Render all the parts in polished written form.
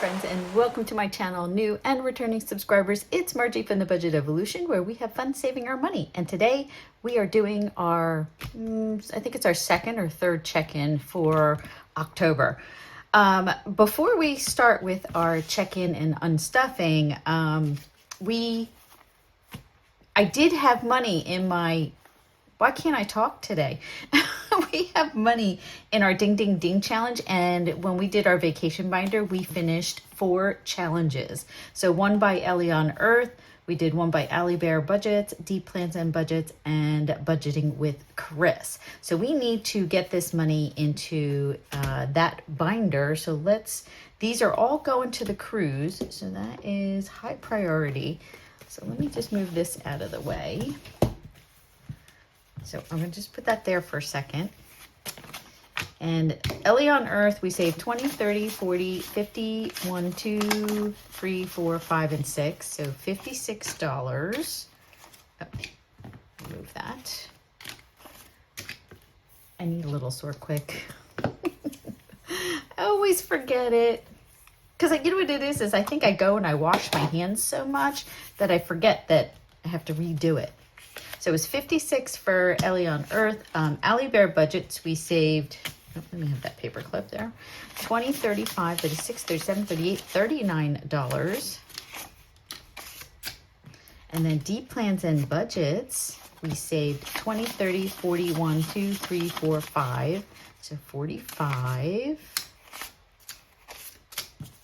friends, and welcome to my channel, new and returning subscribers. It's Margie from the Budget Evolution, where we have fun saving our money. And today we are doing our, I think it's our second or third check-in for October. Before we start with our check-in and unstuffing, I did have money in my, why can't I talk today? We have money in our Ding Ding Ding challenge, and when we did our vacation binder, we finished 4 challenges. So one by Ellie on Earth, we did one by Allie Bear Budgets, Deep Plans and Budgets, and Budgeting with Chris. So we need to get this money into that binder. So these are all going to the cruise. So that is high priority. So let me just move this out of the way. So I'm going to just put that there for a second. And Ellie on Earth, we saved 20, 30, 40, 50, 1, 2, 3, 4, 5, and 6. So $56. Oh, remove that. I need a little sort quick. I always forget it. Because you know what it is I think I go and I wash my hands so much that I forget that I have to redo it. So it was 56 for Ellie on Earth. Allie Bear Budgets, we saved, let me have that paper clip there, 20, 35, 36, 37, 38, $39. And then Deep Plans and Budgets, we saved 20, 30, 41, 2, 3, 4, 5, so 45.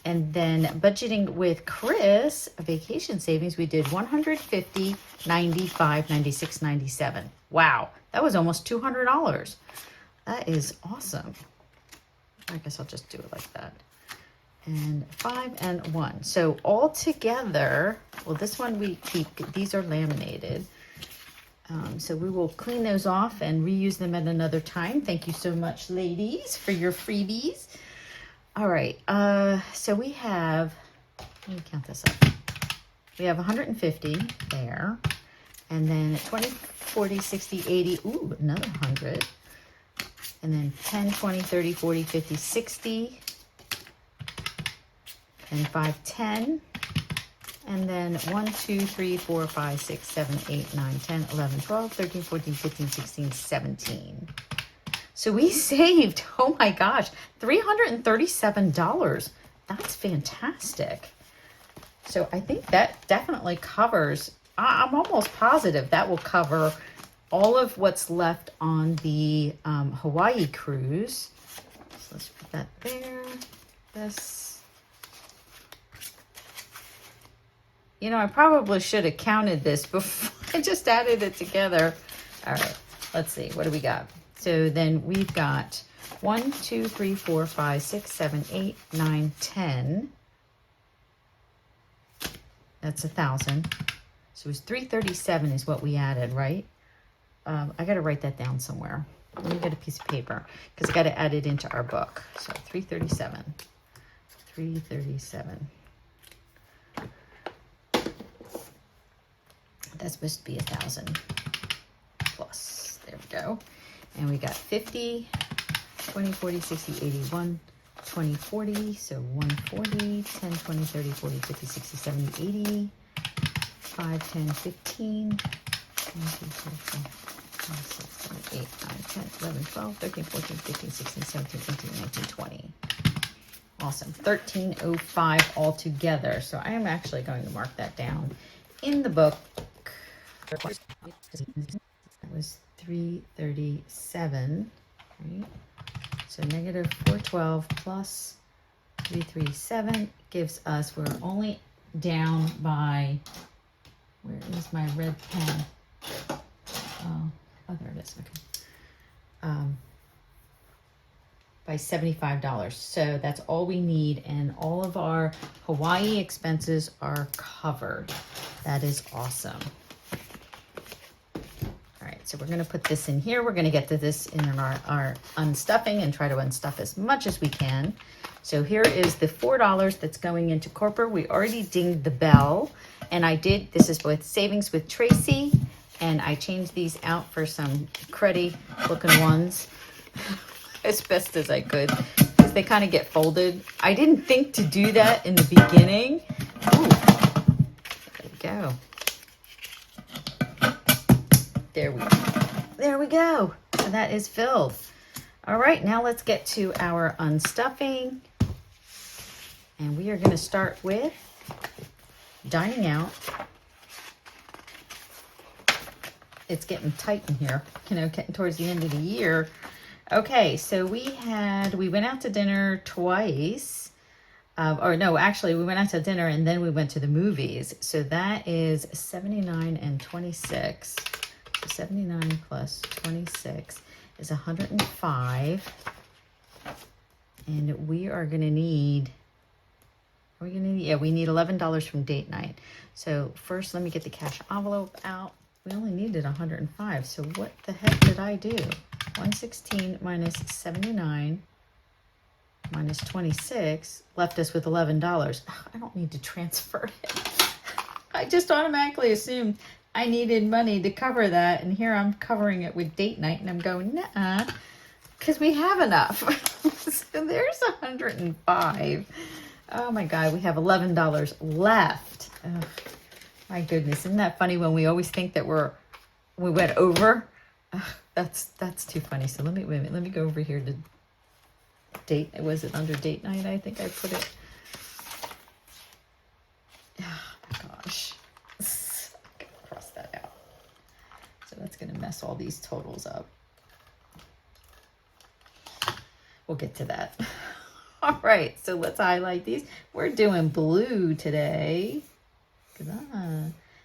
And then Budgeting with Chris, vacation savings, we did 150, 95, 96, 97. Wow, that was almost $200. That is awesome. I guess I'll just do it like that. And 5 and 1. So all together, well, this one we keep, these are laminated. So we will clean those off and reuse them at another time. Thank you so much, ladies, for your freebies. All right, so we have, let me count this up. We have 150 there, and then 20, 40, 60, 80, ooh, another 100. And then 10, 20, 30, 40, 50, 60, and 5, 10. And then 1, 2, 3, 4, 5, 6, 7, 8, 9, 10, 11, 12, 13, 14, 15, 16, 17. So we saved, oh my gosh, $337. That's fantastic. So I think that definitely covers, I'm almost positive that will cover all of what's left on the Hawaii cruise. So let's put that there. This. You know, I probably should have counted this before I just added it together. All right, let's see, what do we got? So then we've got 1, 2, 3, 4, 5, 6, 7, 8, 9, 10. That's 1,000. So it was 337 is what we added, right? I got to write that down somewhere. Let me get a piece of paper because I got to add it into our book. So 337. 337. That's supposed to be 1,000 plus. There we go. And we got 50, 20, 40, 60, 81, 20, 40, so 140, 10, 20, 30, 40, 50, 60, 70, 80, 5, 10, 15, 1, 2, 3, 4, 5, 6, 7, 8, 9, 10, 11, 12, 13, 14, 15, 16, 17, 18, 19, 20. Awesome, 1305 altogether. So I am actually going to mark that down in the book. That was 337, right? So negative 412 plus 337 gives us, we're only down by, where is my red pen? Oh, there it is, okay. By $75. So that's all we need, and all of our Hawaii expenses are covered. That is awesome. So we're going to put this in here. We're going to get to this in our unstuffing and try to unstuff as much as we can. So here is the $4 that's going into corporate. We already dinged the bell, and this is with Savings with Tracy, and I changed these out for some cruddy looking ones as best as I could. they kind of get folded. I didn't think to do that in the beginning. Ooh, there we go. There we go. So that is filled. All right, now let's get to our unstuffing. And we are going to start with dining out. It's getting tight in here, you know, getting towards the end of the year. Okay, so we went out to dinner twice. Or no, actually, we went out to dinner and then we went to the movies. So that is 79 and 26. So 79 plus 26 is 105. And we are going to need... yeah, we need $11 from date night. So first, let me get the cash envelope out. We only needed 105. So what the heck did I do? 116 minus 79 minus 26 left us with $11. I don't need to transfer it. I just automatically assumed I needed money to cover that. And here I'm covering it with date night. And I'm going, nah, because we have enough. So there's 105. Oh my God, we have $11 left. Oh, my goodness, isn't that funny when we always think that we went over? Oh, that's too funny. So wait a minute, let me go over here to date. Was it under date night? I think I put it. Oh my gosh, I'm gonna cross that out. So that's gonna mess all these totals up. We'll get to that. All right, so let's highlight these. We're doing blue today.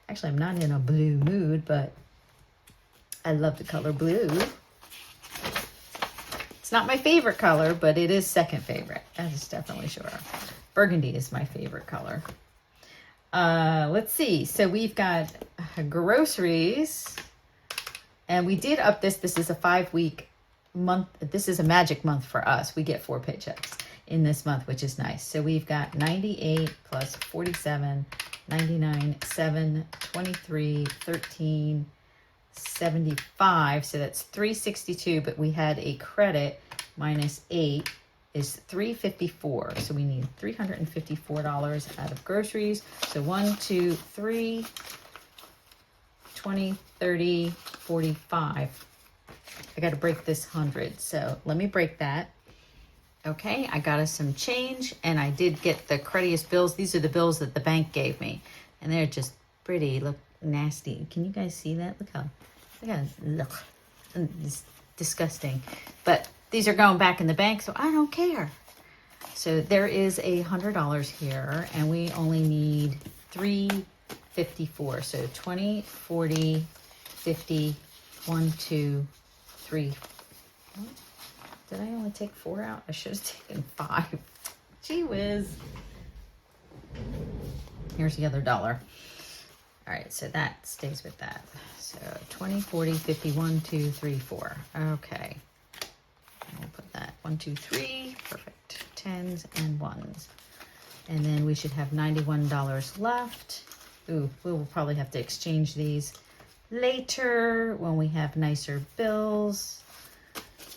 Actually, I'm not in a blue mood, but I love the color blue. It's not my favorite color, but it is second favorite. That is definitely sure. Burgundy is my favorite color. Let's see. So we've got groceries, and we did up this. This is a 5-week month. This is a magic month for us. We get 4 paychecks in this month, which is nice. So we've got 98 plus 47, 99, 7, 23, 13, 75. So that's 362, but we had a credit minus 8 is 354. So we need $354 out of groceries. So 1, 2, 3, 20, 30, 45. I got to break this 100. So let me break that. Okay, I got us some change, and I did get the cruddiest bills. These are the bills that the bank gave me, and they're just pretty. Look nasty. Can you guys see that? Look, it's disgusting. But these are going back in the bank, so I don't care. So there is $100 here, and we only need $354. So 20, 40, 50, 1, 2, 3. Did I only take 4 out? I should have taken 5. Gee whiz. Here's the other dollar. All right, so that stays with that. So 20, 40, 50, 1, 2, 3, 4. Okay. We'll put that 1, 2, 3. Perfect. 10s and 1s. And then we should have $91 left. Ooh, we will probably have to exchange these later when we have nicer bills.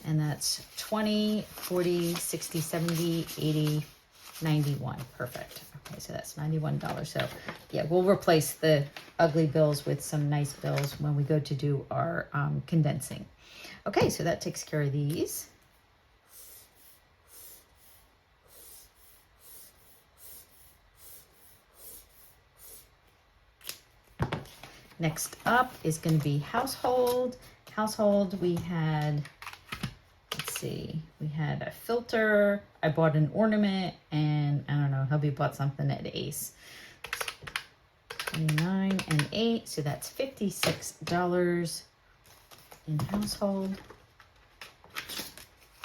And that's 20, 40, 60, 70, 80, 91. Perfect. Okay, so that's $91. So yeah, we'll replace the ugly bills with some nice bills when we go to do our condensing. Okay, so that takes care of these. Next up is going to be household. Household, we had... Let's see, we had a filter. I bought an ornament, and I don't know, hubby bought something at Ace. 29 and 8, so that's $56 in household.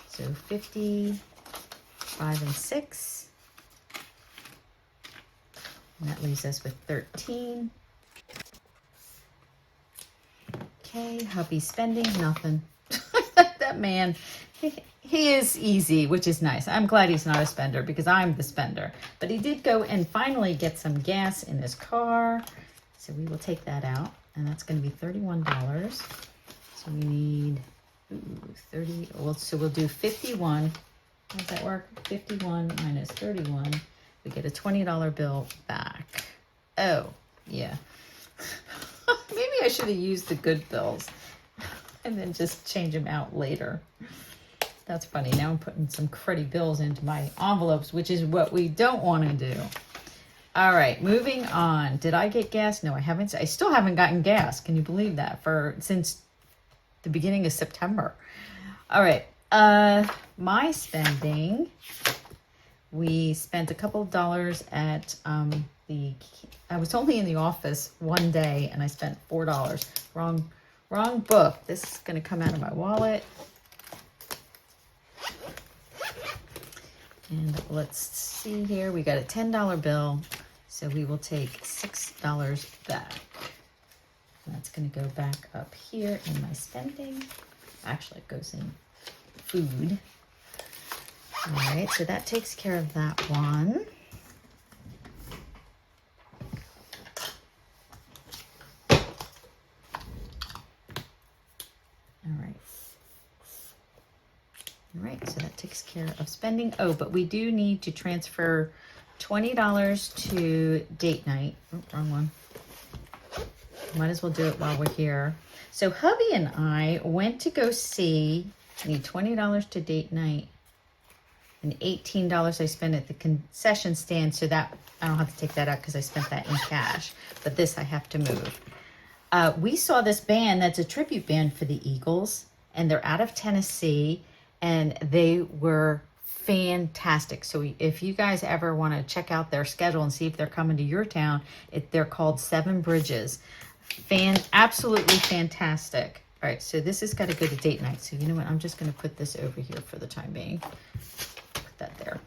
So 50, 5 and 6. And that leaves us with 13. Okay, hubby spending nothing. That man, he is easy, which is nice. I'm glad he's not a spender because I'm the spender. But he did go and finally get some gas in his car. So we will take that out, and that's going to be $31. So we need 30. Well, so we'll do 51 How does that work? 51 minus 31. We get a $20 bill back. Oh, yeah. Maybe I should have used the good bills and then just change them out later. That's funny. Now I'm putting some cruddy bills into my envelopes, which is what we don't want to do. All right, moving on. Did I get gas? No, I haven't. I still haven't gotten gas. Can you believe that? Since the beginning of September. All right. My spending. We spent a couple of dollars at I was only in the office one day and I spent $4. Wrong book. This is going to come out of my wallet. And let's see here. We got a $10 bill. So we will take $6 back. And that's going to go back up here in my spending. Actually, it goes in food. All right, so that takes care of that one. All right, so that takes care of spending. Oh, but we do need to transfer $20 to date night. Oh, wrong one. Might as well do it while we're here. So hubby and I went to go see, I need $20 to date night and $18 I spent at the concession stand. So that, I don't have to take that out because I spent that in cash. But this I have to move. We saw this band that's a tribute band for the Eagles. And they're out of Tennessee. And they were fantastic. So if you guys ever want to check out their schedule and see if they're coming to your town, they're called Seven Bridges. Absolutely fantastic. All right, so this has got to go to date night. So you know what? I'm just going to put this over here for the time being. Put that there.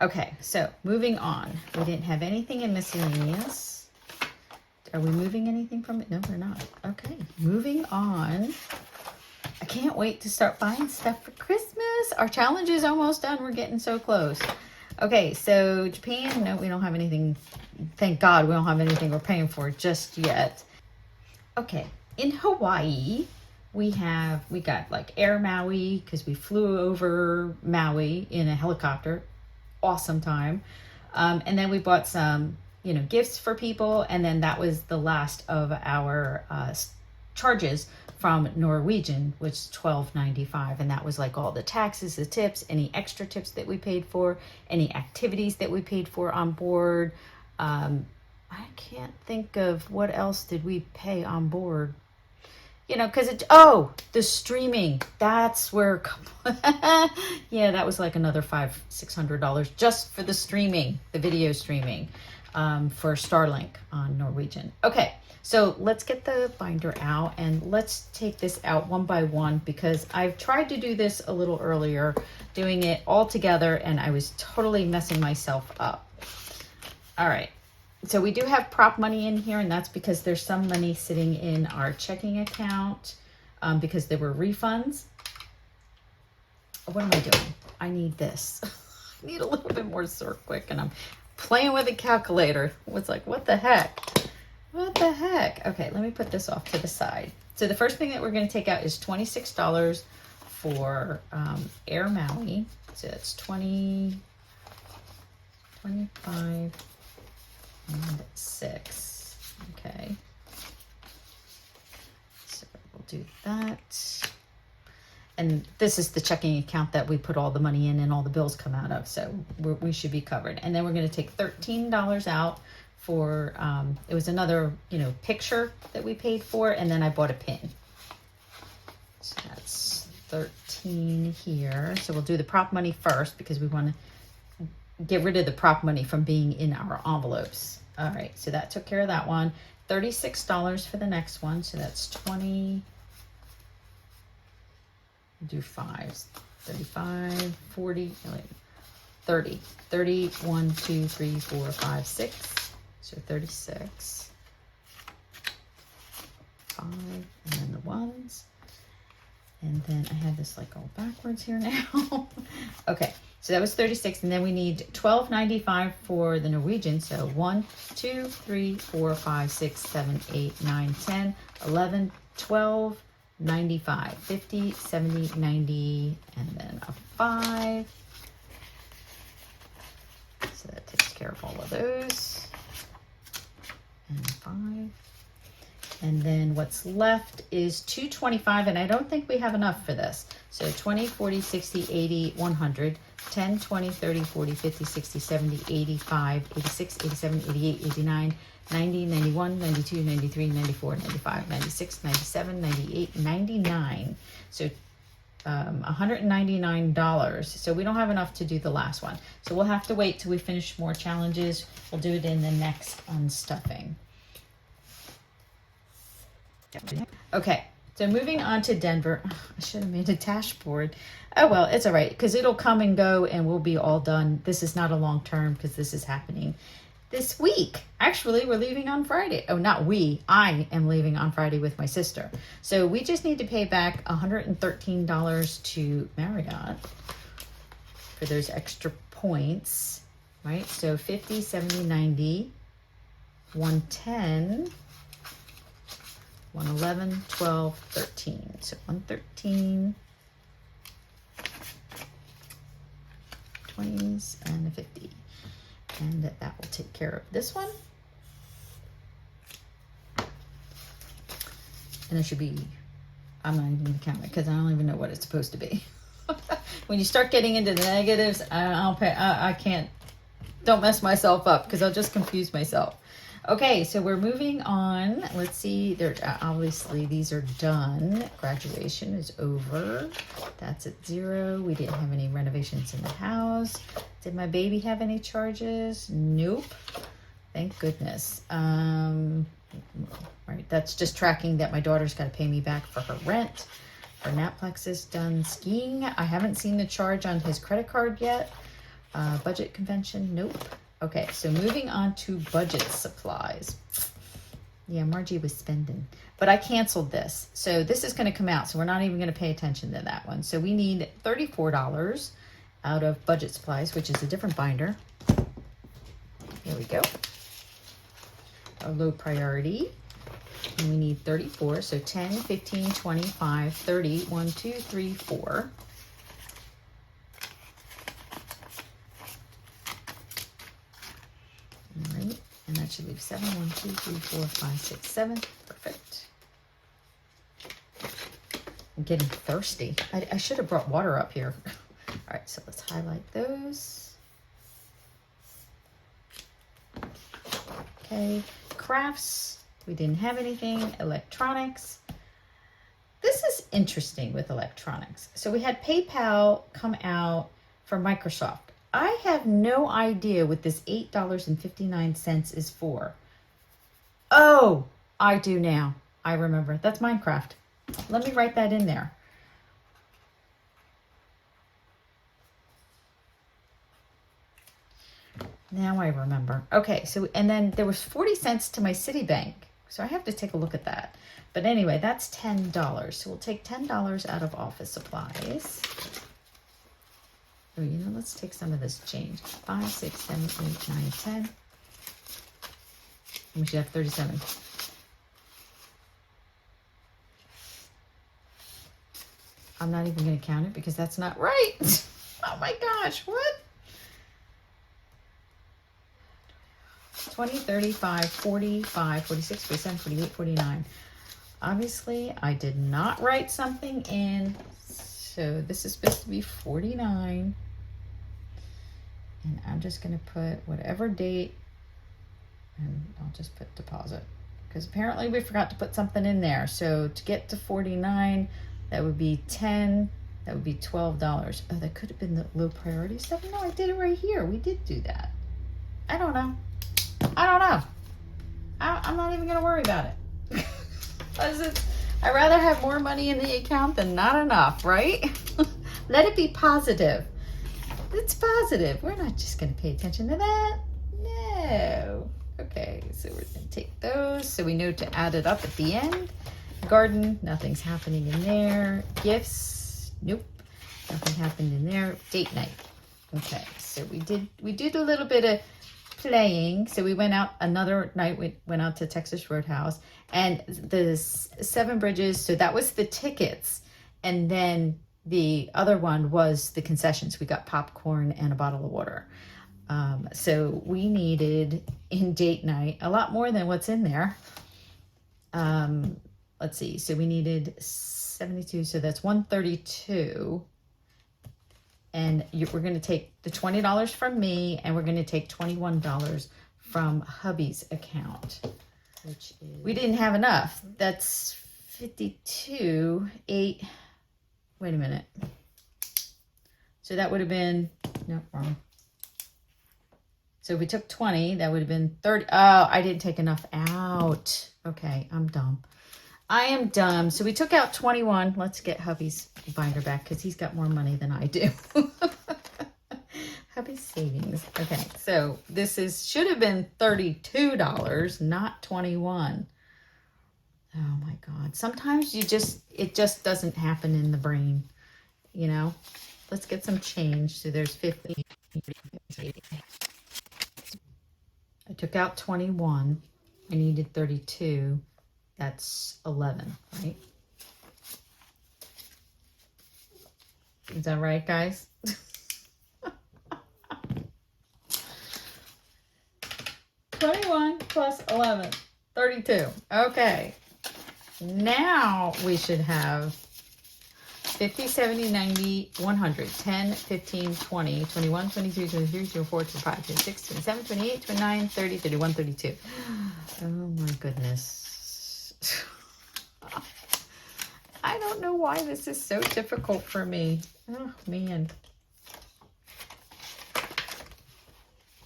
Okay, so moving on. We didn't have anything in miscellaneous. Are we moving anything from it? No, we're not. Okay, moving on. I can't wait to start buying stuff for Christmas. Our challenge is almost done. We're getting so close. Okay, so Japan, no, we don't have anything. Thank God we don't have anything we're paying for just yet. Okay, in Hawaii, we got like Air Maui because we flew over Maui in a helicopter. Awesome time. And then we bought some, gifts for people. And then that was the last of our charges from Norwegian, which is $12.95, and that was like all the taxes, the tips, any extra tips that we paid for, any activities that we paid for on board. I can't think of what else did we pay on board. Because the streaming. That's where, yeah, that was like another $500-600 just for the streaming, the video streaming, for Starlink on Norwegian. Okay. So let's get the binder out and let's take this out one by one because I've tried to do this a little earlier, doing it all together, and I was totally messing myself up. All right. So we do have prop money in here, and that's because there's some money sitting in our checking account because there were refunds. What am I doing? I need this. I need a little bit more Quick, and I'm playing with a calculator. It's like, what the heck? What the heck? Okay, let me put this off to the side. So the first thing that we're going to take out is $26 for Air Maui. So that's 20, 25, and 6. Okay. So we'll do that. And this is the checking account that we put all the money in and all the bills come out of. So we should be covered. And then we're going to take $13 out for, it was another, picture that we paid for, and then I bought a pin. So that's 13 here. So we'll do the prop money first because we want to get rid of the prop money from being in our envelopes. All right, so that took care of that one. $36 for the next one, so that's 20. Do fives. 35, 40, 30. 30, 1, 2, 3, 4, 5, 6. So 36, 5, and then the ones. And then I have this like all backwards here now. Okay, so that was 36, and then we need $12.95 for the Norwegian. So 1, 2, 3, 4, 5, 6, 7, 8, 9, 10, 11, 12, 95, 50, 70, 90, and then a 5. So that takes care of all of those. And 5. And then what's left is 225, and I don't think we have enough for this. So 20, 40, 60, 80, 100, 10, 20, 30, 40, 50, 60, 70, 85, 86, 87, 88, 89, 90, 91, 92, 93, 94, 95, 96, 97, 98, 99. So $199. So we don't have enough to do the last one. So we'll have to wait till we finish more challenges. We'll do it in the next unstuffing. Okay, so moving on to Denver. I should have made a dashboard. Oh well, it's all right because it'll come and go and we'll be all done. This is not a long term because this is happening this week. Actually, we're leaving on Friday. Oh, not we. I am leaving on Friday with my sister. So we just need to pay back $113 to Marriott for those extra points, right? So 50, 70, 90, 110, 111, 12, 13. So 113, 20s, and a 50. And that will take care of this one. And it should be, I'm not even going to count it because I don't even know what it's supposed to be. When you start getting into the negatives, I can't, don't mess myself up because I'll just confuse myself. Okay, so we're moving on. Let's see, obviously these are done. Graduation is over. That's at 0. We didn't have any renovations in the house. Did my baby have any charges? Nope. Thank goodness. Right, that's just tracking that my daughter's got to pay me back for her rent. Our Naplex is done. Skiing, I haven't seen the charge on his credit card yet. Budget convention, nope. Okay, so moving on to budget supplies. Yeah, Margie was spending, but I canceled this. So this is going to come out, so we're not even going to pay attention to that one. So we need $34 out of budget supplies, which is a different binder. Here we go. A low priority. And we need 34, so 10, 15, 25, 30, 1, 2, 3, 4. All right, and that should leave 7, 1, 2, 3, 4, 5, 6, 7. Perfect. I'm getting thirsty. I should have brought water up here. All right, so let's highlight those. Okay, crafts. We didn't have anything. Electronics. This is interesting with electronics. So we had PayPal come out for Microsoft. I have no idea what this $8.59 is for. Oh, I do now. I remember. That's Minecraft. Let me write that in there. Now I remember. Okay, so, and then there was 40 cents to my Citibank. So I have to take a look at that. But anyway, that's $10. So we'll take $10 out of office supplies. Oh, you know, let's take some of this change. 5, 6, 7, 8, 9, 10. And we should have 37. I'm not even going to count it because that's not right. Oh my gosh, what? 20, 35, 45, 46, 47, 48, 49. Obviously, I did not write something in. So this is supposed to be 49. And I'm just going to put whatever date. And I'll just put deposit. Because apparently we forgot to put something in there. So to get to 49, that would be 10. That would be $12. Oh, that could have been the low priority stuff. No, I did it right here. We did do that. I don't know. I'm not even going to worry about it. I'd rather have more money in the account than not enough, right? Let it be positive. It's positive. We're not just going to pay attention to that. No. Okay, so we're going to take those. So we know to add it up at the end. Garden, nothing's happening in there. Gifts, nope. Nothing happened in there. Date night. Okay, so we did a little bit of playing. So we went out another night. We went out to Texas Roadhouse and the Seven Bridges. So that was the tickets. And then the other one was the concessions. We got popcorn and a bottle of water. So we needed in date night a lot more than what's in there. Let's see. So we needed 72. So that's 132. And we're going to take the $20 from me, and we're going to take $21 from hubby's account. Which is... We didn't have enough. That's 52, 8. Wait a minute. So that would have been, no, wrong. So if we took 20, that would have been 30. Oh, I didn't take enough out. Okay, I'm dumb. I am dumb. So we took out 21. Let's get hubby's binder back because he's got more money than I do. Hubby's savings. Okay, so this should have been $32, not 21. Oh my God. Sometimes it just doesn't happen in the brain, you know? Let's get some change. So there's 50. I took out 21. I needed 32. That's 11, right? Is that right, guys? 21 plus 11, 32. Okay. Now we should have 50, 70, 90, 100, 10, 15, 20, 21, 22, 23, 24, 25, 26, 27, 28, 29, 30, 31, 32. Oh my goodness. I don't know why this is so difficult for me. Oh man.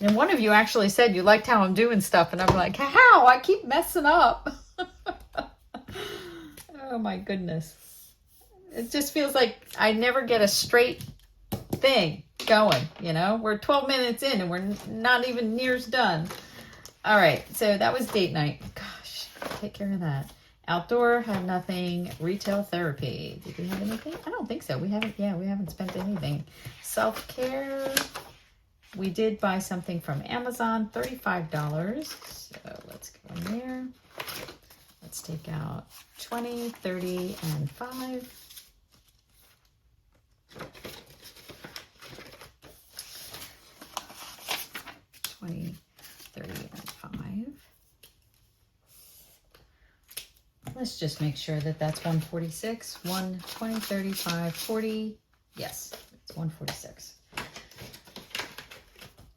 And one of you actually said you liked how I'm doing stuff, and I'm like, how? I keep messing up. Oh my goodness. It just feels like I never get a straight thing going, you know? We're 12 minutes in and we're not even near done. All right, so that was date night. Gosh, take care of that. Outdoor had nothing. Retail therapy. Did we have anything? I don't think so. We haven't spent anything. Self-care. We did buy something from Amazon, $35. So let's go in there. Let's take out 20, 30, and 5. 20, 30, and 5. Let's just make sure that that's 146. 1, 20, 35, 40. Yes, it's 146.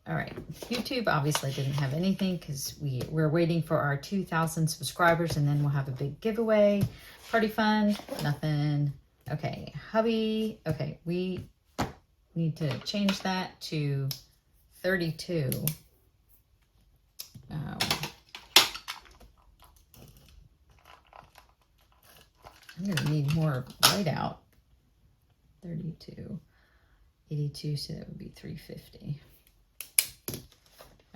All right, YouTube obviously didn't have anything because we're waiting for our 2,000 subscribers and then we'll have a big giveaway. Party fund, nothing. Okay, hubby. Okay, we need to change that to 32. I'm gonna need more whiteout. 32, 82, so that would be 350.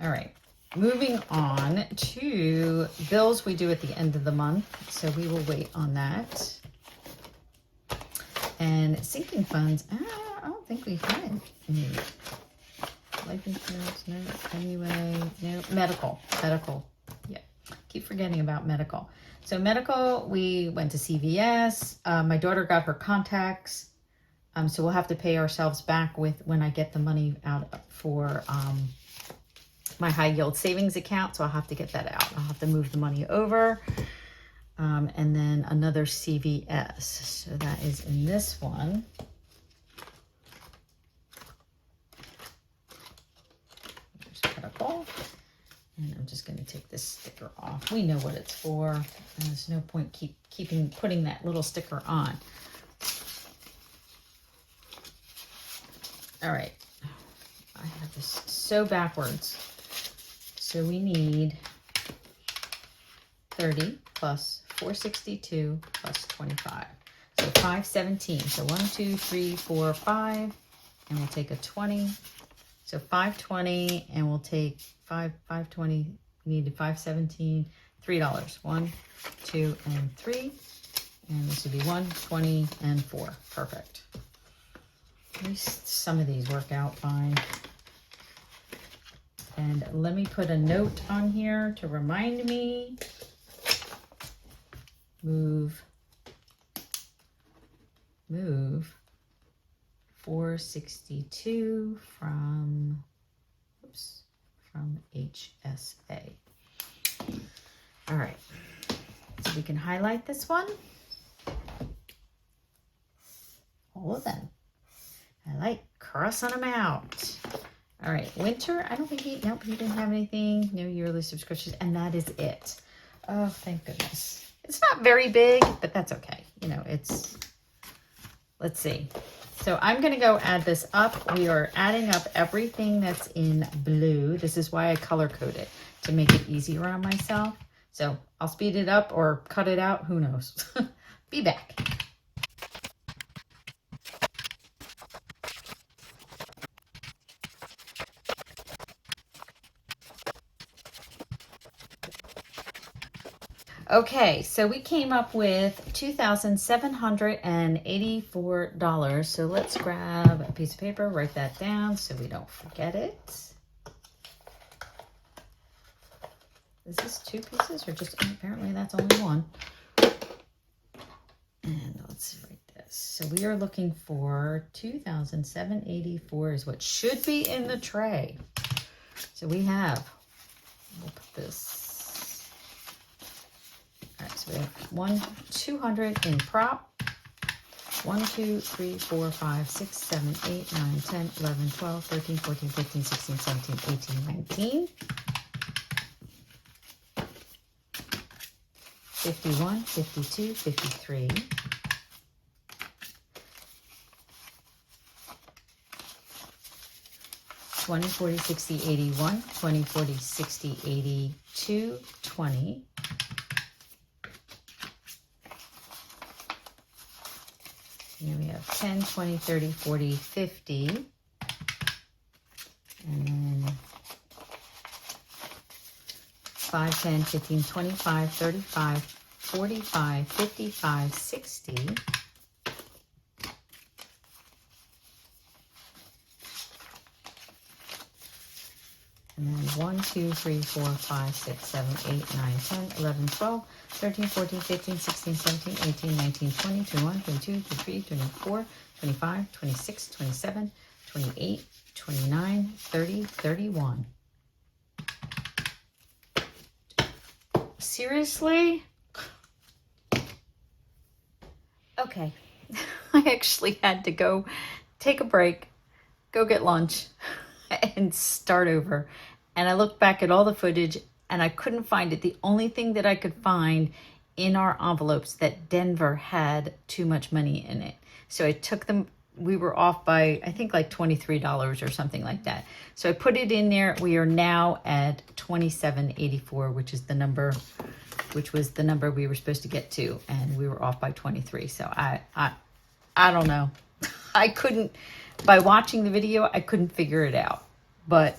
All right, moving on to bills we do at the end of the month. So we will wait on that. And sinking funds, I don't think we had any. Life insurance, no, anyway, no, medical, yeah. Keep forgetting about medical. So medical, we went to CVS. My daughter got her contacts. So we'll have to pay ourselves back when I get the money out for my high yield savings account. So I'll have to get that out. I'll have to move the money over. And then another CVS. So that is in this one. There's medical. And I'm just going to take this sticker off. We know what it's for. And there's no point putting that little sticker on. All right. I have this so backwards. So we need 30 plus 462 plus 25. So 517. So 1, 2, 3, 4, 5. And we'll take a 20. So 520, and we'll take 520. We needed 517, $3. 1, 2, and 3. And this would be 1, 20, and 4. Perfect. At least some of these work out fine. And let me put a note on here to remind me. Move 462 from HSA. All right, so we can highlight this one. All of them. Highlight, crossing them out. All right, winter, I don't think he didn't have anything. No yearly subscriptions, and that is it. Oh, thank goodness. It's not very big, but that's okay. You know, let's see. So I'm going to go add this up. We are adding up everything that's in blue. This is why I color code it, to make it easier on myself. So I'll speed it up or cut it out. Who knows? Be back. Okay, so we came up with $2,784. So let's grab a piece of paper, write that down so we don't forget it. Is this 2 pieces or just, apparently that's only one. And let's write this. So we are looking for 2,784 is what should be in the tray. So we'll put this. All right, so we have 200 in prop. 1, 2, 3, 4, 5, 6, 7, 8, 9, 10, 11, 12, 13, 14, 15, 16, 17, 18, 19. 51, 52, 53. 20, 40, 60, 81, 20, 40, 60, 82, 20. And then we have 10, 20, 30, 40, 50. And then 5, 10, 15, 25, 35, 45, 55, 60. And then 1, 2, 3, 4, 5, 6, 7, 8, 9, 10, 11, 12, 13, 14, 15, 16, 17, 18, 19, 20, 21, 22, 23, 24, 25, 26, 27, 28, 29, 30, 31. Seriously? Okay. I actually had to go take a break, go get lunch, and start over. And I looked back at all the footage and I couldn't find it. The only thing that I could find in our envelopes that Denver had too much money in it. So I took them, we were off by, I think like $23 or something like that. So I put it in there. We are now at $27.84, which was the number we were supposed to get to. And we were off by 23. So I don't know. I couldn't, by watching the video, I couldn't figure it out. But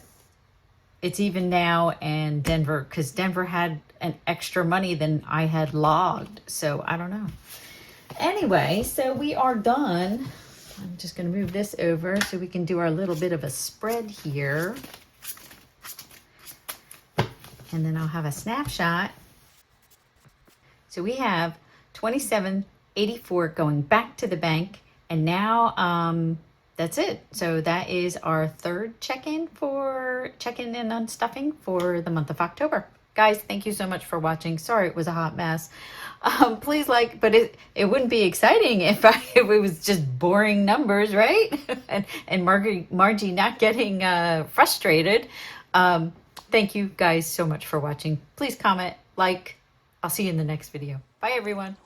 it's even now, and Denver, because Denver had an extra money than I had logged. So I don't know. Anyway, so we are done. I'm just going to move this over so we can do our little bit of a spread here. And then I'll have a snapshot. So we have $27.84 going back to the bank. And now that's it. So that is our third check-in and unstuffing for the month of October. Guys, thank you so much for watching. Sorry it was a hot mess. Please like, but it wouldn't be exciting if it was just boring numbers, right? and Margie not getting frustrated. Thank you guys so much for watching. Please comment, like. I'll see you in the next video. Bye, everyone.